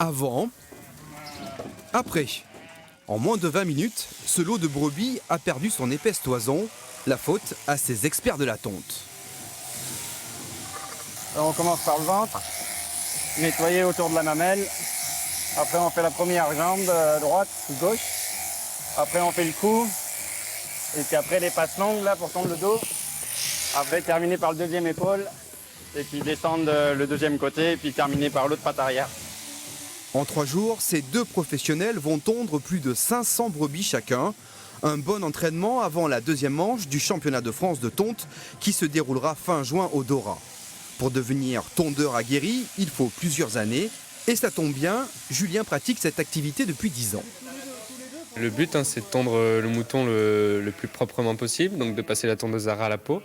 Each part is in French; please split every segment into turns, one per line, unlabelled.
Avant, après. En moins de 20 minutes, ce lot de brebis a perdu son épaisse toison, la faute à ces experts de la tonte.
Alors on commence par le ventre, nettoyer autour de la mamelle. Après on fait la première jambe droite ou gauche. Après on fait le cou. Et puis après les passes longues là pour tondre le dos. Après terminer par le deuxième épaule. Et puis descendre le deuxième côté et puis terminer par l'autre patte arrière.
En 3 jours, ces 2 professionnels vont tondre plus de 500 brebis chacun. Un bon entraînement avant la deuxième manche du championnat de France de tonte qui se déroulera fin juin au Dora. Pour devenir tondeur aguerri, il faut plusieurs années. Et ça tombe bien, Julien pratique cette activité depuis 10 ans.
Le but, c'est de tondre le mouton le plus proprement possible, donc de passer la tondeuse à ras à la peau,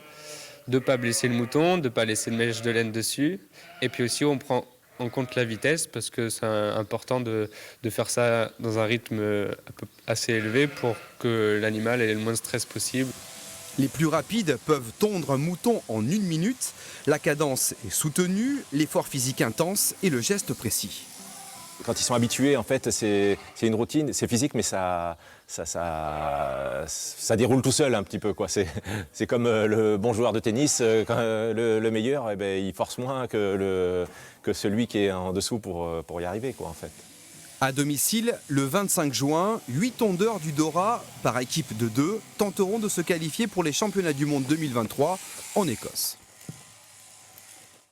de ne pas blesser le mouton, de ne pas laisser de mèche de laine dessus. Et puis aussi, on prend en compte la vitesse parce que c'est important de faire ça dans un rythme assez élevé pour que l'animal ait le moins de stress possible.
Les plus rapides peuvent tondre un mouton en 1 minute. La cadence est soutenue, l'effort physique intense et le geste précis.
Quand ils sont habitués, en fait, c'est une routine, c'est physique, mais ça déroule tout seul un petit peu, quoi. C'est comme le bon joueur de tennis, le meilleur, eh ben, il force moins que celui qui est en dessous pour y arriver, quoi, en fait.
À domicile, le 25 juin, 8 tondeurs du Dora, par équipe de 2, tenteront de se qualifier pour les championnats du monde 2023 en Écosse.